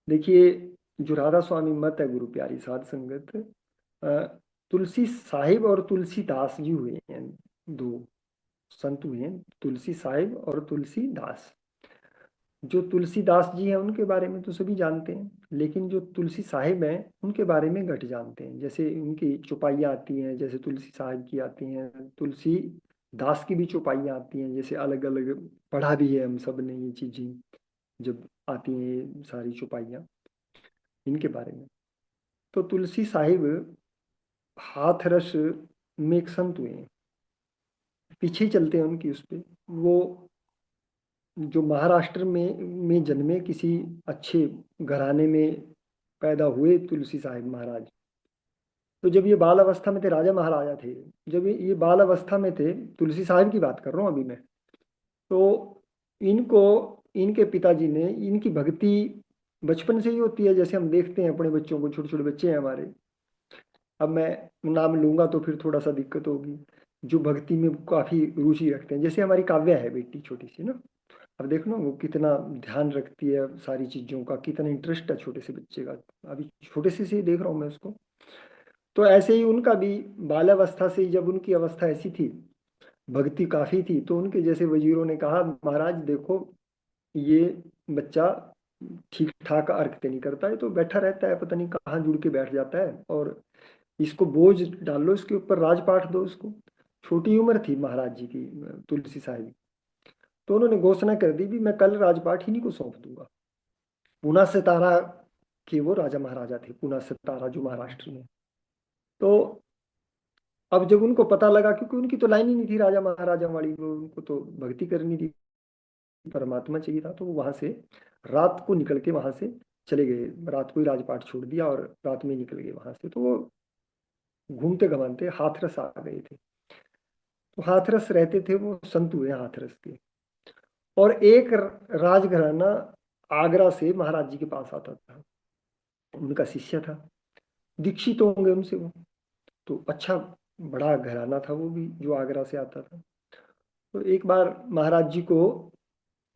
देखिए, जो राधा स्वामी मत है गुरु प्यारी साध संगत, तुलसी साहिब और तुलसीदास जी हुए हैं, दो संत हुए हैं, तुलसी साहिब और तुलसीदास। जो तुलसीदास जी हैं उनके बारे में तो सभी जानते हैं, लेकिन जो तुलसी साहिब हैं उनके बारे में घट जानते हैं। जैसे उनकी चौपाइयाँ आती हैं, जैसे तुलसी साहिब की आती हैं, तुलसी दास की भी चौपाइयाँ आती हैं, जैसे अलग अलग पढ़ा भी है हम सब ने ये चीजें, जब आती हैं ये सारी चौपाइयाँ इनके बारे में। तो तुलसी साहिब हाथरस में एक संत हुए हैं, पीछे ही चलते हैं उनकी उस पे। वो जो महाराष्ट्र में जन्मे, किसी अच्छे घराने में पैदा हुए तुलसी साहिब महाराज। तो जब ये बाल अवस्था में थे, राजा महाराजा थे, जब ये बाल अवस्था में थे, तुलसी साहिब की बात कर रहा हूँ अभी मैं, तो इनको इनके पिताजी ने, इनकी भक्ति बचपन से ही होती है, जैसे हम देखते हैं अपने बच्चों को, छोटे छोटे बच्चे हैं हमारे। अब मैं नाम लूंगा तो फिर थोड़ा सा दिक्कत होगी। जो भक्ति में काफी रुचि रखते हैं, जैसे हमारी काव्या है बेटी छोटी सी ना, अब देखो ना वो कितना ध्यान रखती है सारी चीजों का, कितना इंटरेस्ट है छोटे से बच्चे का। अभी छोटे से ही देख रहा हूँ मैं उसको। तो ऐसे ही उनका भी बाल्यावस्था से ही, जब उनकी अवस्था ऐसी थी, भक्ति काफी थी, तो उनके जैसे वजीरों ने कहा, महाराज देखो ये बच्चा ठीक ठाक अर्घ नहीं करता है, तो बैठा रहता है, पता नहीं कहाँ जुड़ के बैठ जाता है, और इसको बोझ डालो, इसके ऊपर राजपाट दो उसको। छोटी उम्र थी महाराज जी की, तुलसी साहिब। तो उन्होंने घोषणा कर दी भी मैं कल राजपाट इन्हीं को सौंप दूंगा। पूना सितारा के वो राजा महाराजा थे, पूना सितारा जो महाराष्ट्र में। तो अब जब उनको पता लगा, क्योंकि उनकी तो लाइन ही नहीं थी राजा महाराजा वाली, वो उनको तो भक्ति करनी थी, परमात्मा चाहिए था, तो वो वहां से रात को निकल के वहां से चले गए। रात को ही राजपाट छोड़ दिया और रात में निकल गए वहां से। तो वो घूमते घमाते हाथरस आ गए थे। तो हाथरस रहते थे वो, संत हुए हाथरस के। और एक राजघराना आगरा से महाराज जी के पास आता था, उनका शिष्य था, दीक्षित होंगे उनसे वो। तो अच्छा बड़ा घराना था वो भी, जो आगरा से आता था। तो एक बार महाराज जी को,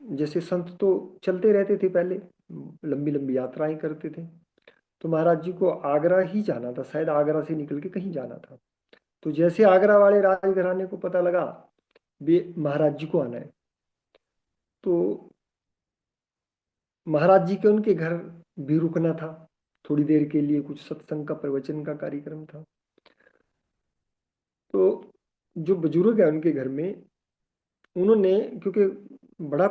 जैसे संत तो चलते रहते थे पहले, लंबी लंबी यात्राएं करते थे, तो महाराज जी को आगरा ही जाना था, शायद आगरा से निकल के कहीं जाना था। तो जैसे आगरा वाले राजघराने को पता लगा भी महाराज जी को आना है, तो महाराज जी के उनके घर भी रुकना था थोड़ी देर के लिए, कुछ सत्संग का प्रवचन का कार्यक्रम था। तो जो बुजुर्ग है उनके घर में, उन्होंने, क्योंकि बड़ा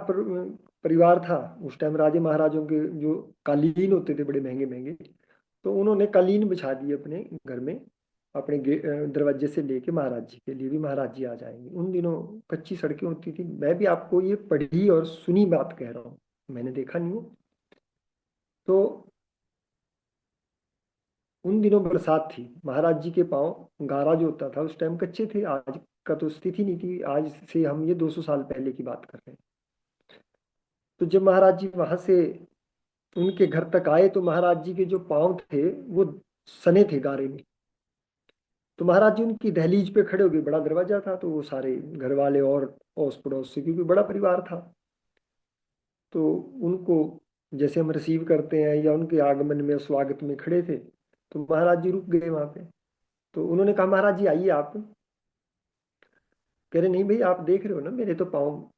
परिवार था उस टाइम, राजे महाराजों के जो कालीन होते थे बड़े महंगे महंगे, तो उन्होंने कालीन बिछा दिए अपने घर में, अपने दरवाजे से लेके महाराज जी के लिए भी, महाराज जी आ जाएंगे। उन दिनों कच्ची सड़कें होती थी, मैं भी आपको ये पढ़ी और सुनी बात कह रहा हूँ, मैंने देखा नहीं हूँ। तो उन दिनों बरसात थी, महाराज जी के पाँव, गारा जो होता था उस टाइम कच्चे थे, आज का तो स्थिति नहीं थी, आज से हम ये 200 साल पहले की बात कर रहे हैं। तो जब महाराज जी वहां से उनके घर तक आए, तो महाराज जी के जो पाँव थे वो सने थे गारे में। तो महाराज जी उनकी दहलीज पे खड़े हो गए, बड़ा दरवाजा था, तो वो सारे घर वाले और ओस पड़ोस से, क्योंकि बड़ा परिवार था, तो उनको जैसे हम रिसीव करते हैं या उनके आगमन में स्वागत में खड़े थे, तो महाराज जी रुक गए वहां पे। तो उन्होंने कहा महाराज जी आइए आप। कह रहे नहीं भाई, आप देख रहे हो ना मेरे तो पाँव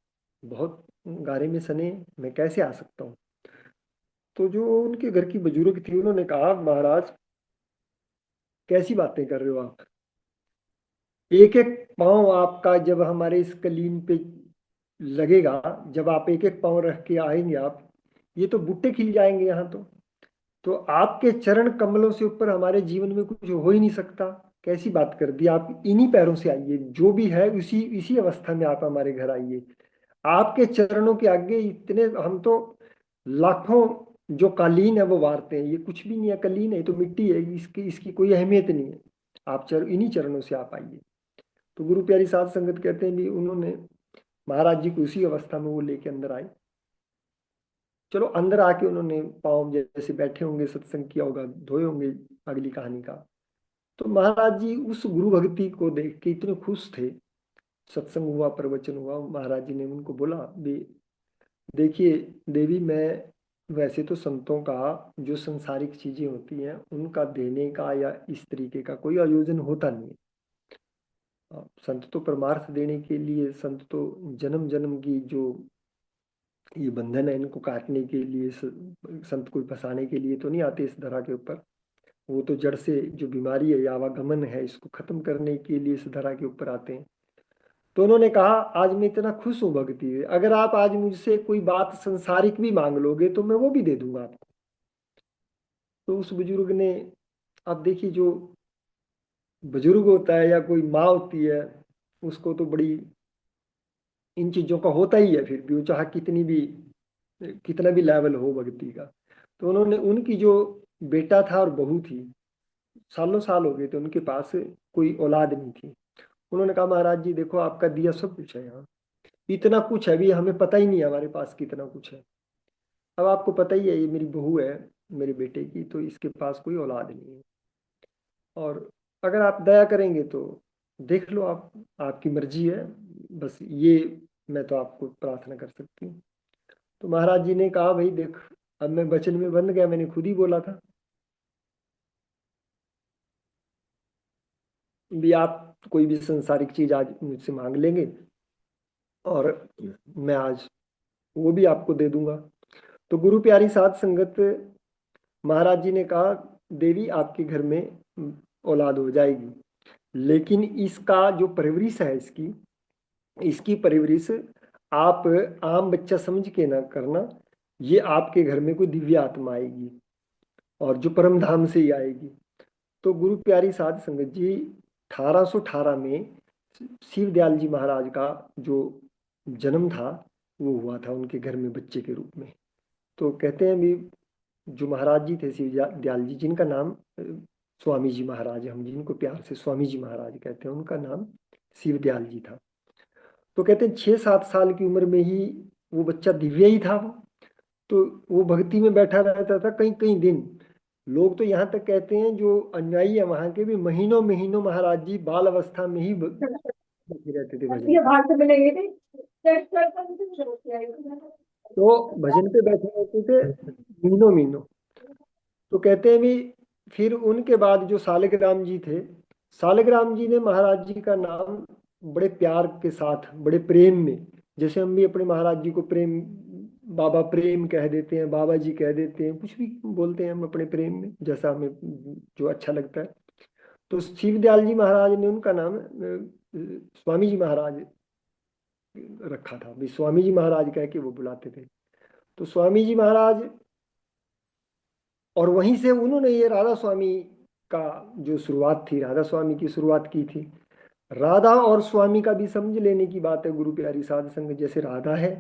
बहुत गारे में सने, मैं कैसे आ सकता हूँ। तो जो उनके घर की बुजुर्ग थी, उन्होंने कहा महाराज कैसी बातें कर रहे हो आप, एक एक पाँव आपका जब हमारे इस कलीन पे लगेगा, जब आप एक एक पाँव रख के आएंगे आप, ये तो बुट्टे खिल जाएंगे यहाँ तो आपके चरण कमलों से ऊपर हमारे जीवन में कुछ हो ही नहीं सकता। कैसी बात कर दी, आप इन्हीं पैरों से आइए, जो भी है उसी इसी अवस्था में आप हमारे घर आइए। आपके चरणों के आगे इतने हम तो लाखों जो कालीन है वो वारते हैं, ये कुछ भी नहीं है, कालीन है, ये तो मिट्टी है, इसकी इसकी कोई अहमियत नहीं है। आप इन्हीं चरणों से आप आइए। तो गुरु प्यारी साध संगत कहते हैं भी, उन्होंने महाराज जी को उसी अवस्था में वो लेके अंदर आए। चलो अंदर आके उन्होंने पाँव जैसे बैठे होंगे, सत्संग किया होगा, धोए होंगे, अगली कहानी का। तो महाराज जी उस गुरु भक्ति को देख के इतने खुश थे। सत्संग हुआ, प्रवचन हुआ, महाराज जी ने उनको बोला भी देखिए देवी, मैं वैसे तो संतों का जो संसारिक चीजें होती हैं उनका देने का या इस तरीके का कोई आयोजन होता नहीं है। संत तो परमार्थ देने के लिए, संत तो जन्म जन्म की जो ये बंधन है इनको काटने के लिए, संत को फंसाने के लिए तो नहीं आते इस धरा के ऊपर। वो तो जड़ से जो बीमारी है या आवागमन है इसको खत्म करने के लिए इस धरा के ऊपर आते हैं। तो उन्होंने कहा आज मैं इतना खुश हूं भक्ति में, अगर आप आज मुझसे कोई बात संसारिक भी मांग लोगे तो मैं वो भी दे दूंगा आपको। तो उस बुजुर्ग ने, आप देखिए जो बुजुर्ग होता है या कोई माँ होती है उसको तो बड़ी इन चीजों का होता ही है, फिर भी वो चाहे कितना भी लेवल हो भक्ति का। तो उन्होंने, उनकी जो बेटा था और बहू थी, सालों साल हो गए थे उनके पास कोई औलाद नहीं थी। उन्होंने कहा महाराज जी देखो आपका दिया सब कुछ है, यहाँ इतना कुछ है, अभी हमें पता ही नहीं है हमारे पास कितना कुछ है। अब आपको पता ही है ये मेरी बहू है मेरे बेटे की, तो इसके पास कोई औलाद नहीं है, और अगर आप दया करेंगे तो देख लो, आप आपकी मर्जी है, बस ये मैं तो आपको प्रार्थना कर सकती हूँ। तो महाराज जी ने कहा भाई देख, अब मैं वचन में बंध गया, मैंने खुद ही बोला था भी आप कोई भी संसारिक चीज आज मुझसे मांग लेंगे और मैं आज वो भी आपको दे दूंगा। तो गुरु प्यारी साध संगत, महाराज जी ने कहा देवी आपके घर में औलाद हो जाएगी, लेकिन इसका जो परवरिश है इसकी इसकी परवरिश आप आम बच्चा समझ के ना करना, ये आपके घर में कोई दिव्य आत्मा आएगी और जो परम धाम से ही आएगी। तो गुरु प्यारी साध संगत जी 1818 में शिव दयाल जी महाराज का जो जन्म था वो हुआ था उनके घर में बच्चे के रूप में। तो कहते हैं भी जो महाराज जी थे शिव दयाल जी, जिनका नाम स्वामी जी महाराज, हम जिनको प्यार से स्वामी जी महाराज कहते हैं, उनका नाम शिव दयाल जी था। तो कहते हैं 6-7 साल की उम्र में ही वो बच्चा दिव्य ही था वो। तो वो भक्ति में बैठा रहता था कई कई दिन। लोग तो यहाँ तक कहते हैं जो अनुयायी है वहां के भी महीनों महीनों महाराज जी बाल अवस्था में ही बैठे रहते थे भजन पे। तो भजन पे बैठे रहते थे महीनों महीनों। तो कहते हैं भी फिर उनके बाद जो सालिग्राम जी थे, सालिग्राम जी ने महाराज जी का नाम बड़े प्यार के साथ, बड़े प्रेम में, जैसे हम भी अपने महाराज जी को प्रेम, बाबा प्रेम कह देते हैं, बाबा जी कह देते हैं, कुछ भी बोलते हैं हम अपने प्रेम में जैसा हमें जो अच्छा लगता है। तो शिव दयाल जी महाराज ने उनका नाम स्वामी जी महाराज रखा था, भी स्वामी जी महाराज कह के वो बुलाते थे। तो स्वामी जी महाराज, और वहीं से उन्होंने ये राधा स्वामी का जो शुरुआत थी, राधा स्वामी की शुरुआत की थी। राधा और स्वामी का भी समझ लेने की बात है गुरु प्यारी साध संगत। जैसे राधा है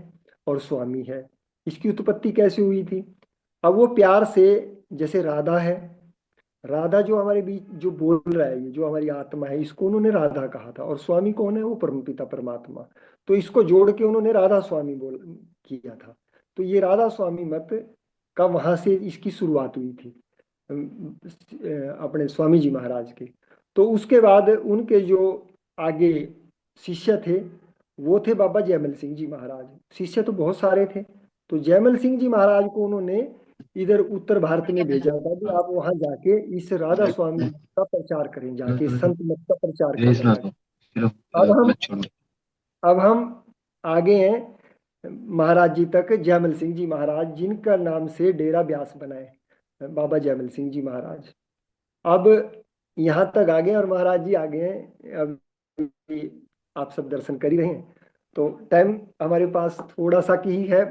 और स्वामी है, इसकी उत्पत्ति कैसे हुई थी? अब वो प्यार से, जैसे राधा है, राधा जो हमारे बीच जो बोल रहा है, ये जो हमारी आत्मा है, इसको उन्होंने राधा कहा था, और स्वामी कौन है? वो परमपिता परमात्मा। तो इसको जोड़ के उन्होंने राधा स्वामी बोल किया था। तो ये राधा स्वामी मत का वहां से इसकी शुरुआत हुई थी अपने स्वामी जी महाराज के। तो उसके बाद उनके जो आगे शिष्य थे वो थे बाबा जयमल सिंह जी महाराज। शिष्य तो बहुत सारे थे। तो जयमल सिंह जी महाराज को उन्होंने इधर उत्तर भारत में भेजा था कि आप वहां जाके इस राधा स्वामी का प्रचार करें, जाके संत मत का प्रचार करें जाके। अब हम अब हम आगे हैं महाराज जी तक, जयमल सिंह जी महाराज जिनका नाम से डेरा ब्यास बना है, बाबा जयमल सिंह जी महाराज। अब यहाँ तक आ गए और महाराज जी आ गए हैं। अब आप सब दर्शन कर ही रहे हैं, तो टाइम हमारे पास थोड़ा सा की है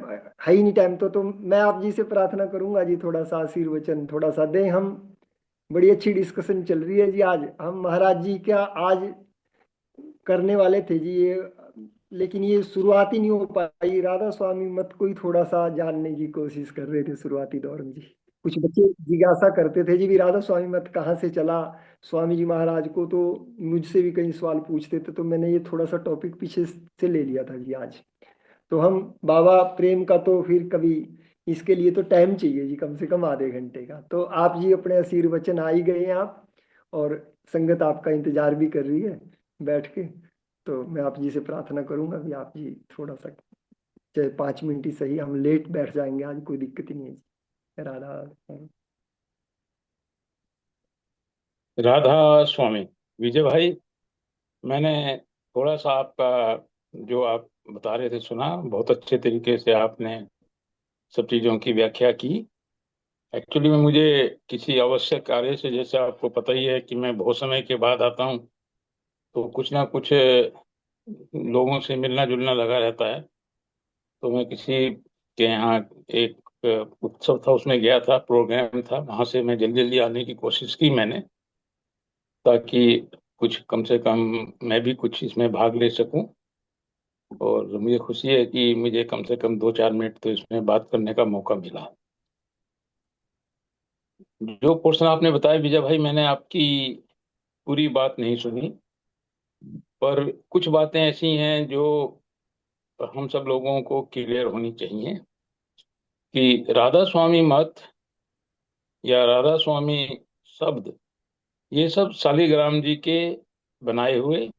ही नहीं टाइम। तो मैं आप जी से प्रार्थना करूंगा जी, थोड़ा सा आशीर्वचन थोड़ा सा दें। हम बड़ी अच्छी डिस्कशन चल रही है जी, आज हम महाराज जी क्या आज करने वाले थे जी ये, लेकिन ये शुरुआत ही नहीं हो पाई। राधा स्वामी मत को ही थोड़ा सा जानने की कोशिश कर रहे थे शुरुआती दौर में जी। कुछ बच्चे जिज्ञासा करते थे जी भी राधा स्वामी मत कहाँ से चला स्वामी जी महाराज को, तो मुझसे भी कई सवाल पूछते थे। तो मैंने ये थोड़ा सा टॉपिक पीछे से ले लिया था जी आज। तो हम बाबा प्रेम का तो फिर कभी, इसके लिए तो टाइम चाहिए जी, कम से कम आधे घंटे का। तो आप जी अपने आशीर्वचन आ ही गए हैं आप, और संगत आपका इंतजार भी कर रही है बैठ के। तो मैं आप जी से प्रार्थना करूंगा कि आप जी थोड़ा सा चाहे 5 मिनट ही सही, हम लेट बैठ जाएंगे आज, कोई दिक्कत ही नहीं है। राधा। राधा स्वामी। विजय भाई, मैंने थोड़ा सा आपका जो आप बता रहे थे सुना, बहुत अच्छे तरीके से आपने सब चीज़ों की व्याख्या की। एक्चुअली में मुझे किसी आवश्यक कार्य से, जैसे आपको पता ही है कि मैं बहुत समय के बाद आता हूँ, तो कुछ ना कुछ लोगों से मिलना जुलना लगा रहता है। तो मैं किसी के यहाँ एक उत्सव था, उसमें गया था, प्रोग्राम था, वहां से मैं जल्दी जल्दी आने की कोशिश की मैंने, ताकि कुछ कम से कम मैं भी कुछ इसमें भाग ले सकूं। और मुझे खुशी है कि मुझे कम से कम 2-4 मिनट तो इसमें बात करने का मौका मिला। जो पोर्शन आपने बताया विजय भाई, मैंने आपकी पूरी बात नहीं सुनी, पर कुछ बातें ऐसी हैं जो हम सब लोगों को क्लियर होनी चाहिए कि राधा स्वामी मत या राधा स्वामी शब्द, ये सब शालिग्राम जी के बनाए हुए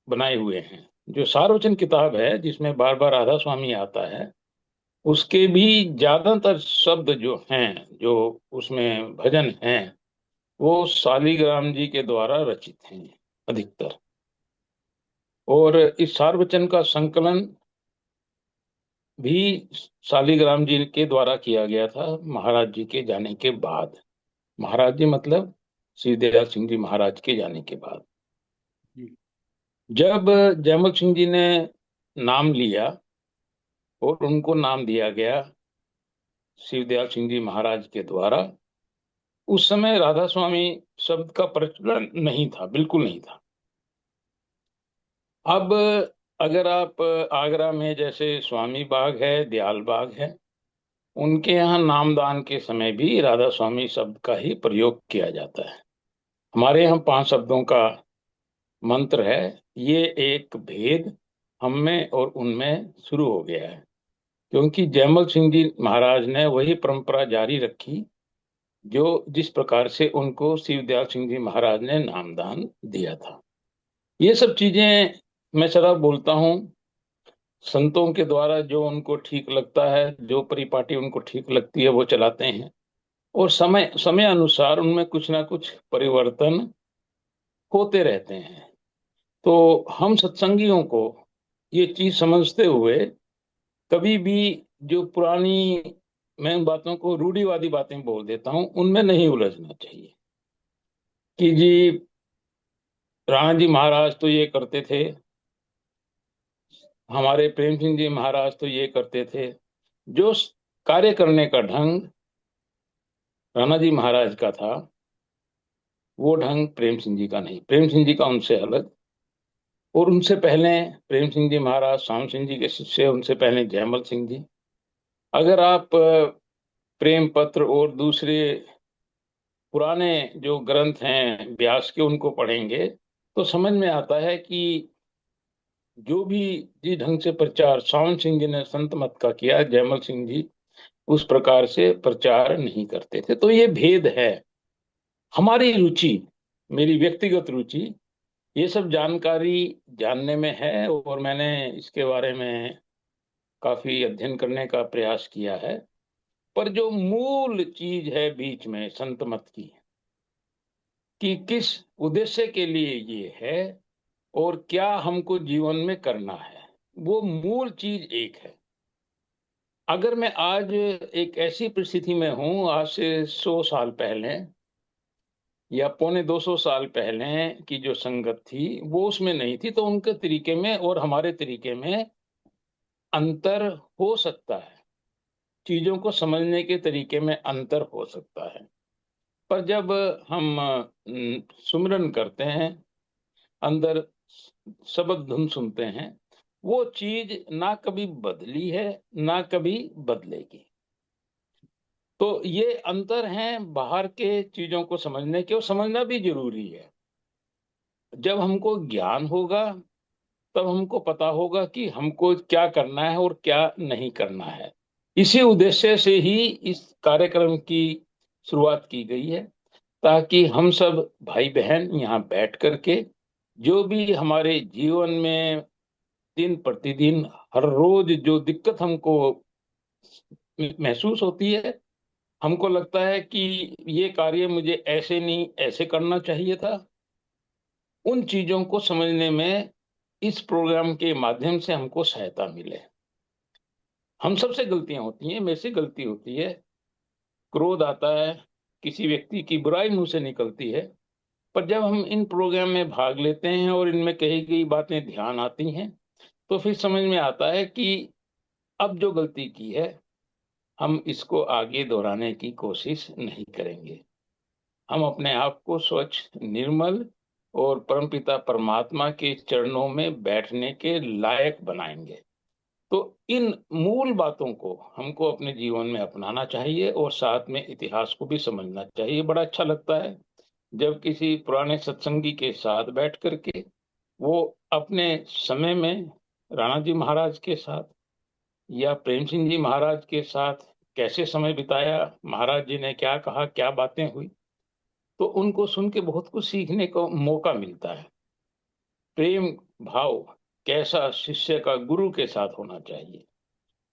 बनाए हुए हैं। जो सारवचन किताब है जिसमें बार बार राधा स्वामी आता है, उसके भी ज्यादातर शब्द जो हैं, जो उसमें भजन हैं, वो शालिग्राम जी के द्वारा रचित हैं अधिकतर। और इस सारवचन का संकलन भी शालिग्राम जी के द्वारा किया गया था महाराज जी के जाने के बाद। महाराज जी मतलब श्री दयाल सिंह जी महाराज के जाने के बाद। जी। जब जयमल सिंह जी ने नाम लिया और उनको नाम दिया गया शिवदयाल सिंह जी महाराज के द्वारा, उस समय राधा स्वामी शब्द का प्रचलन नहीं था, बिल्कुल नहीं था। अब अगर आप आगरा में जैसे स्वामी बाग है, दयाल बाग है, उनके यहाँ नामदान के समय भी राधा स्वामी शब्द का ही प्रयोग किया जाता है। हमारे यहाँ 5 शब्दों का मंत्र है। ये एक भेद हम में और उनमें शुरू हो गया है, क्योंकि जयमल सिंह जी महाराज ने वही परंपरा जारी रखी जो जिस प्रकार से उनको शिवदयाल सिंह जी महाराज ने नामदान दिया था। ये सब चीजें मैं सदा बोलता हूँ, संतों के द्वारा जो उनको ठीक लगता है, जो परिपाटी उनको ठीक लगती है, वो चलाते हैं। और समय समय अनुसार उनमें कुछ ना कुछ परिवर्तन होते रहते हैं। तो हम सत्संगियों को ये चीज समझते हुए कभी भी जो पुरानी, मैं उन बातों को रूढ़िवादी बातें बोल देता हूँ, उनमें नहीं उलझना चाहिए कि जी राणा जी महाराज तो ये करते थे, हमारे प्रेम सिंह जी महाराज तो ये करते थे। जो कार्य करने का ढंग राणा जी महाराज का था, वो ढंग प्रेम सिंह जी का नहीं, प्रेम सिंह जी का उनसे अलग। और उनसे पहले प्रेम सिंह जी महाराज श्याम सिंह जी के शिष्य, उनसे पहले जयमल सिंह जी। अगर आप प्रेम पत्र और दूसरे पुराने जो ग्रंथ हैं व्यास के, उनको पढ़ेंगे तो समझ में आता है कि जो भी जिस ढंग से प्रचार श्याम सिंह जी ने संत मत का किया, जयमल सिंह जी उस प्रकार से प्रचार नहीं करते थे। तो ये भेद है। हमारी रुचि, मेरी व्यक्तिगत रुचि ये सब जानकारी जानने में है, और मैंने इसके बारे में काफी अध्ययन करने का प्रयास किया है। पर जो मूल चीज है बीच में संत मत की, कि किस उद्देश्य के लिए ये है और क्या हमको जीवन में करना है, वो मूल चीज एक है। अगर मैं आज एक ऐसी परिस्थिति में हूं, आज से 100 साल पहले या पौने 200 साल पहले की जो संगत थी वो उसमें नहीं थी, तो उनके तरीके में और हमारे तरीके में अंतर हो सकता है। चीजों को समझने के तरीके में अंतर हो सकता है। पर जब हम सुमिरन करते हैं, अंदर शब्द धुन सुनते हैं, वो चीज ना कभी बदली है ना कभी बदलेगी। तो ये अंतर हैं बाहर के चीजों को समझने के, और समझना भी जरूरी है। जब हमको ज्ञान होगा तब हमको पता होगा कि हमको क्या करना है और क्या नहीं करना है। इसी उद्देश्य से ही इस कार्यक्रम की शुरुआत की गई है, ताकि हम सब भाई बहन यहाँ बैठ करके जो भी हमारे जीवन में दिन प्रतिदिन हर रोज जो दिक्कत हमको महसूस होती है, हमको लगता है कि ये कार्य मुझे ऐसे नहीं ऐसे करना चाहिए था, उन चीजों को समझने में इस प्रोग्राम के माध्यम से हमको सहायता मिले। हम सबसे गलतियां होती हैं, मेरे से गलती होती है, क्रोध आता है, किसी व्यक्ति की बुराई मुंह से निकलती है, पर जब हम इन प्रोग्राम में भाग लेते हैं और इनमें कही गई बातें ध्यान आती हैं, तो फिर समझ में आता है कि अब जो गलती की है, हम इसको आगे दोहराने की कोशिश नहीं करेंगे। हम अपने आप को स्वच्छ, निर्मल और परमपिता परमात्मा के चरणों में बैठने के लायक बनाएंगे। तो इन मूल बातों को हमको अपने जीवन में अपनाना चाहिए और साथ में इतिहास को भी समझना चाहिए। बड़ा अच्छा लगता है जब किसी पुराने सत्संगी के साथ बैठ करके वो अपने समय में राणा जी महाराज के साथ या प्रेम सिंह जी महाराज के साथ कैसे समय बिताया, महाराज जी ने क्या कहा, क्या बातें हुई, तो उनको सुन के बहुत कुछ सीखने को मौका मिलता है। प्रेम भाव कैसा शिष्य का गुरु के साथ होना चाहिए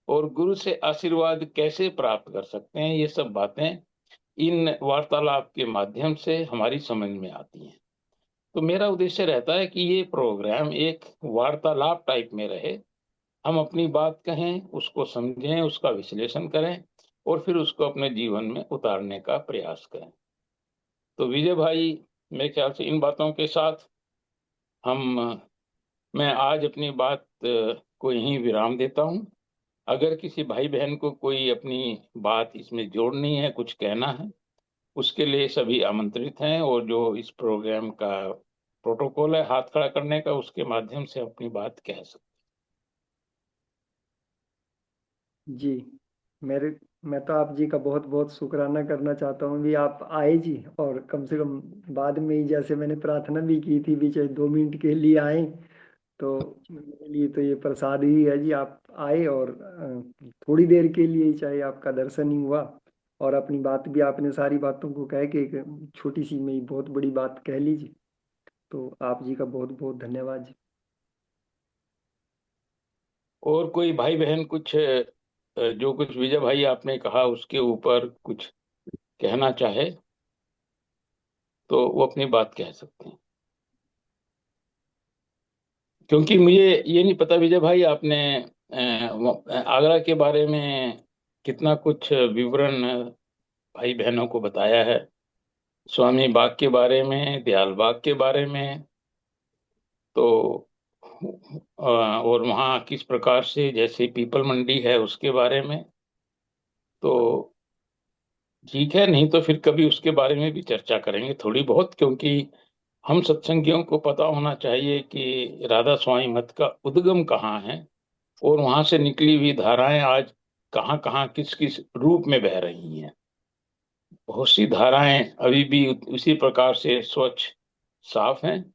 और गुरु से आशीर्वाद कैसे प्राप्त कर सकते हैं, ये सब बातें इन वार्तालाप के माध्यम से हमारी समझ में आती हैं। तो मेरा उद्देश्य रहता है कि ये प्रोग्राम एक वार्तालाप टाइप में रहे। हम अपनी बात कहें, उसको समझें, उसका विश्लेषण करें और फिर उसको अपने जीवन में उतारने का प्रयास करें। तो विजय भाई, मेरे ख्याल से इन बातों के साथ हम मैं आज अपनी बात को यहीं विराम देता हूं। अगर किसी भाई बहन को कोई अपनी बात इसमें जोड़नी है, कुछ कहना है, उसके लिए सभी आमंत्रित हैं और जो इस प्रोग्राम का प्रोटोकॉल है हाथ खड़ा करने का, उसके माध्यम से अपनी बात कह सकते जी, मेरे मैं तो आप जी का बहुत बहुत शुक्राना करना चाहता हूँ भी, आप आए जी, और कम से कम बाद में ही जैसे मैंने प्रार्थना भी की थी भी, चाहे 2 मिनट के लिए आए, तो मेरे लिए तो ये प्रसाद ही है जी। आप आए और थोड़ी देर के लिए ही चाहे आपका दर्शन ही हुआ, और अपनी बात भी आपने सारी बातों को कह के एक छोटी सी में ही बहुत बड़ी बात कह लीजिए। तो आप जी का बहुत बहुत धन्यवाद जी। और कोई भाई बहन कुछ जो कुछ विजय भाई आपने कहा उसके ऊपर कुछ कहना चाहे तो वो अपनी बात कह सकते हैं। क्योंकि मुझे ये नहीं पता विजय भाई, आपने आगरा के बारे में कितना कुछ विवरण भाई बहनों को बताया है, स्वामी बाग के बारे में, दयाल बाग के बारे में, तो और वहाँ किस प्रकार से जैसे पीपल मंडी है उसके बारे में, तो ठीक है, नहीं तो फिर कभी उसके बारे में भी चर्चा करेंगे थोड़ी बहुत। क्योंकि हम सत्संगियों को पता होना चाहिए कि राधा स्वामी मत का उद्गम कहाँ है और वहां से निकली हुई धाराएं आज कहाँ कहाँ किस किस रूप में बह रही हैं। बहुत सी धाराएं अभी भी उसी प्रकार से स्वच्छ साफ हैं,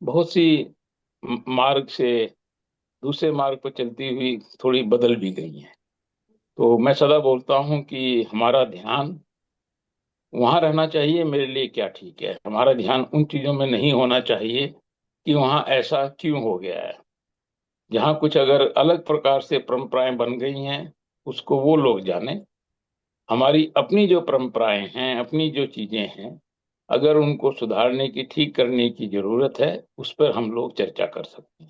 बहुत सी मार्ग से दूसरे मार्ग पर चलती हुई थोड़ी बदल भी गई हैं। तो मैं सदा बोलता हूं कि हमारा ध्यान वहां रहना चाहिए, मेरे लिए क्या ठीक है, हमारा ध्यान उन चीजों में नहीं होना चाहिए कि वहां ऐसा क्यों हो गया है। जहां कुछ अगर अलग प्रकार से परंपराएं बन गई हैं, उसको वो लोग जाने। हमारी अपनी जो परंपराएं हैं, अपनी जो चीजें हैं, अगर उनको सुधारने की, ठीक करने की जरूरत है, उस पर हम लोग चर्चा कर सकते हैं।